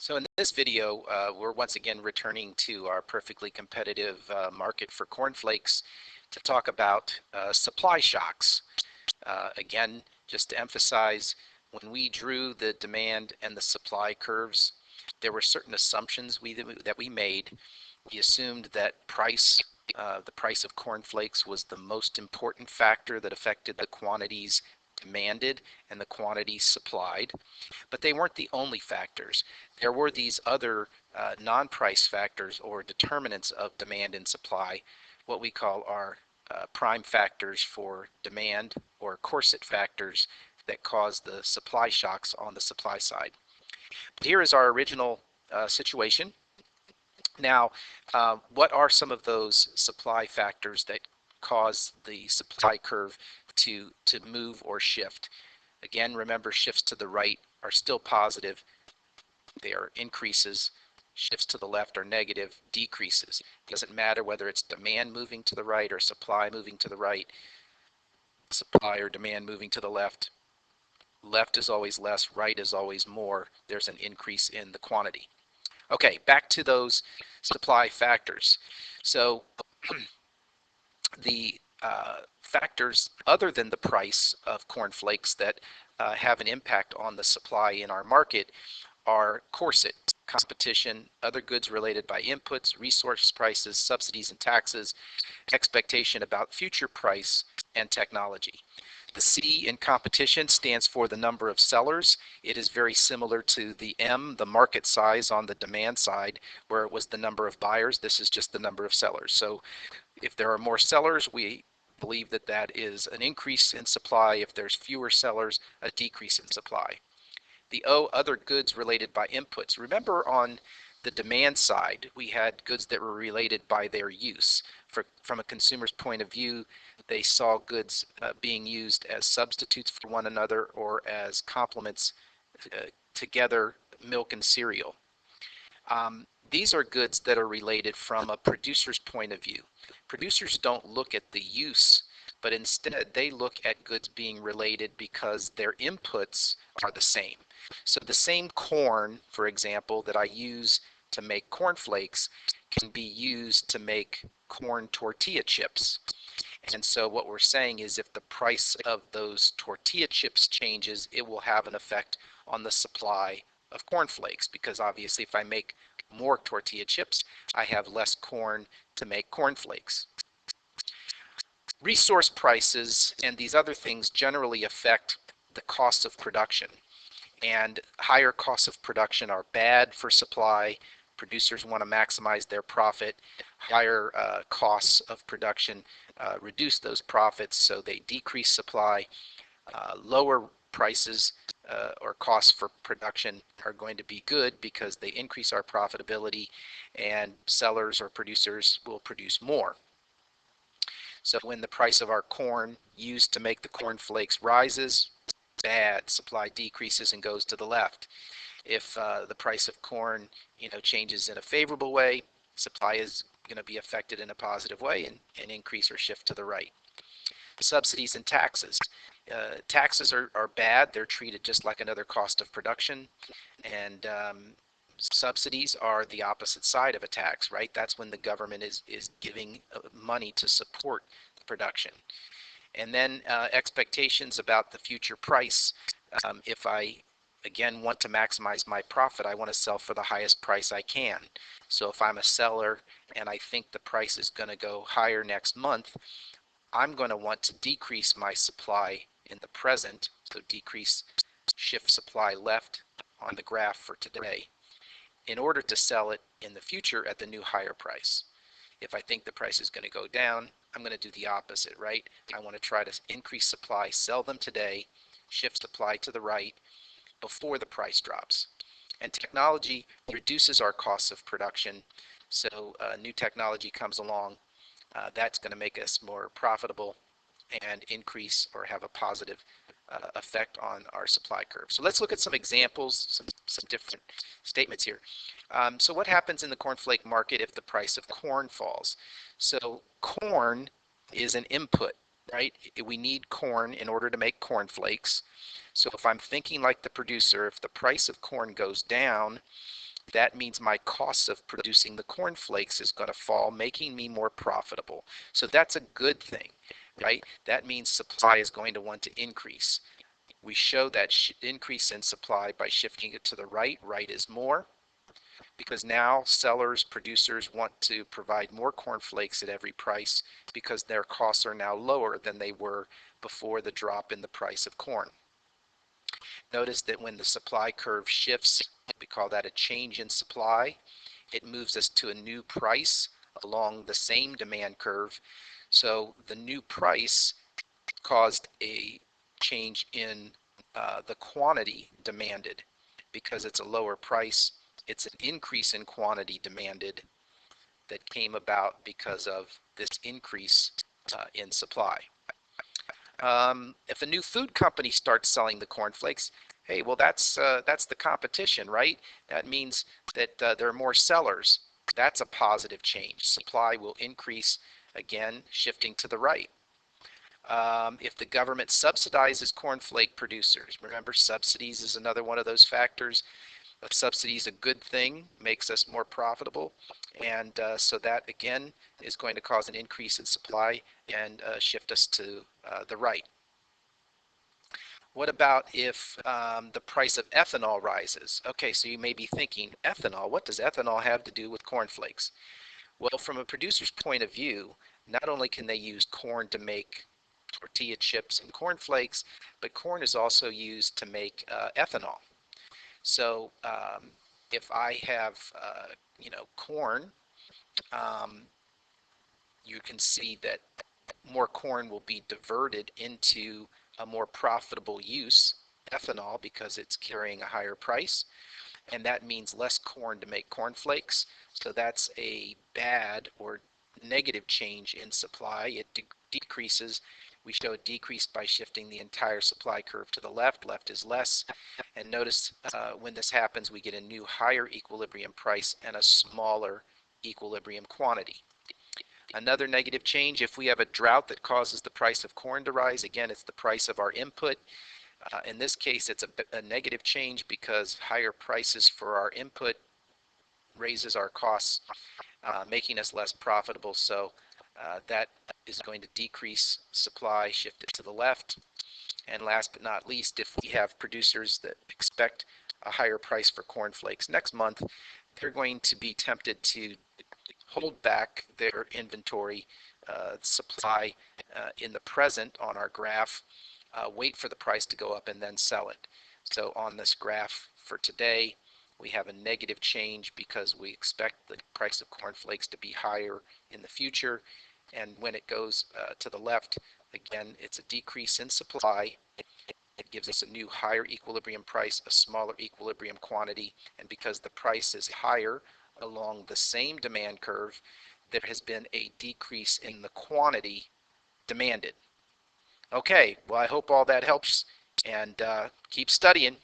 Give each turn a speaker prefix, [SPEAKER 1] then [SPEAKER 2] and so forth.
[SPEAKER 1] So in this video, we're once again returning to our perfectly competitive market for cornflakes to talk about supply shocks. Again, just to emphasize, when we drew the demand and the supply curves, there were certain assumptions that we made. We assumed that the price of cornflakes was the most important factor that affected the quantities demanded and the quantities supplied. But they weren't the only factors. There were these other non-price factors or determinants of demand and supply, what we call our prime factors for demand or corset factors that cause the supply shocks on the supply side. But here is our original situation. Now, what are some of those supply factors that cause the supply curve to move or shift? Again, remember, shifts to the right are still positive. They are increases. Shifts to the left are negative, decreases. It doesn't matter whether it's demand moving to the right or supply moving to the right, supply or demand moving to the left. Left is always less, right is always more. There's an increase in the quantity. Okay, back to those supply factors. So the factors other than the price of cornflakes that have an impact on the supply in our market are corset, competition, other goods related by inputs, resource prices, subsidies and taxes, expectation about future price, and technology. The C in competition stands for the number of sellers. It is very similar to the M, the market size on the demand side, where it was the number of buyers. This is just the number of sellers. So if there are more sellers, we believe that that is an increase in supply. If there's fewer sellers, a decrease in supply. The O, other goods related by inputs. Remember, on the demand side, we had goods that were related by their use. From a consumer's point of view, they saw goods being used as substitutes for one another or as complements together, milk and cereal. These are goods that are related from a producer's point of view. Producers don't look at the use, but instead they look at goods being related because their inputs are the same. So the same corn, for example, that I use to make cornflakes can be used to make corn tortilla chips. And so what we're saying is, if the price of those tortilla chips changes, it will have an effect on the supply of cornflakes, because obviously if I make more tortilla chips, I have less corn to make cornflakes. Resource prices and these other things generally affect the cost of production. And higher costs of production are bad for supply. Producers want to maximize their profit. Higher costs of production reduce those profits, so they decrease supply. Lower prices or costs for production are going to be good because they increase our profitability, and sellers or producers will produce more. So when the price of our corn used to make the cornflakes rises, bad, supply decreases and goes to the left. If the price of corn changes in a favorable way, supply is going to be affected in a positive way and increase or shift to the right. Subsidies and taxes. Taxes are bad. They're treated just like another cost of production, and subsidies are the opposite side of a tax, right? That's when the government is giving money to support the production. And then expectations about the future price. If I, again, want to maximize my profit, I want to sell for the highest price I can. So if I'm a seller and I think the price is going to go higher next month, I'm going to want to decrease my supply in the present, so shift supply left on the graph for today, in order to sell it in the future at the new higher price. If I think the price is going to go down, I'm going to do the opposite, right? I want to try to increase supply, sell them today, shift supply to the right before the price drops. And technology reduces our costs of production. So new technology comes along, that's going to make us more profitable and increase or have a positive effect on our supply curve. So let's look at some examples, some different statements here. So what happens in the cornflake market if the price of corn falls? So corn is an input, right? We need corn in order to make cornflakes. So if I'm thinking like the producer, if the price of corn goes down, that means my cost of producing the cornflakes is going to fall, making me more profitable. So that's a good thing, right? That means supply is going to want to increase. We show that increase in supply by shifting it to the right. Right is more, because now sellers, producers want to provide more cornflakes at every price because their costs are now lower than they were before the drop in the price of corn. Notice that when the supply curve shifts, we call that a change in supply. It moves us to a new price along the same demand curve. So the new price caused a change in the quantity demanded. Because it's a lower price, it's an increase in quantity demanded that came about because of this increase in supply. If a new food company starts selling the cornflakes, hey, well, that's the competition, right? That means that there are more sellers. That's a positive change. Supply will increase, again, shifting to the right. If the government subsidizes cornflake producers, remember, subsidies is another one of those factors. A subsidy is a good thing, makes us more profitable, and so that again is going to cause an increase in supply and shift us to the right. What about if the price of ethanol rises? Okay, so you may be thinking, ethanol, what does ethanol have to do with cornflakes? Well, from a producer's point of view, not only can they use corn to make tortilla chips and cornflakes, but corn is also used to make ethanol. So if I have, corn, you can see that more corn will be diverted into a more profitable use, ethanol, because it's carrying a higher price, and that means less corn to make cornflakes. So that's a bad or negative change in supply. It decreases. We show a decrease by shifting the entire supply curve to the left. Left is less. And notice when this happens, we get a new higher equilibrium price and a smaller equilibrium quantity. Another negative change, if we have a drought that causes the price of corn to rise, again, it's the price of our input. In this case, it's a negative change because higher prices for our input raises our costs, making us less profitable. So that is going to decrease supply, shift it to the left. And last but not least, if we have producers that expect a higher price for cornflakes next month, they're going to be tempted to hold back their inventory supply in the present on our graph, wait for the price to go up and then sell it. So on this graph for today, we have a negative change because we expect the price of cornflakes to be higher in the future. And when it goes to the left, again, it's a decrease in supply. It gives us a new higher equilibrium price, a smaller equilibrium quantity, and because the price is higher along the same demand curve, there has been a decrease in the quantity demanded. Okay, well, I hope all that helps, and keep studying.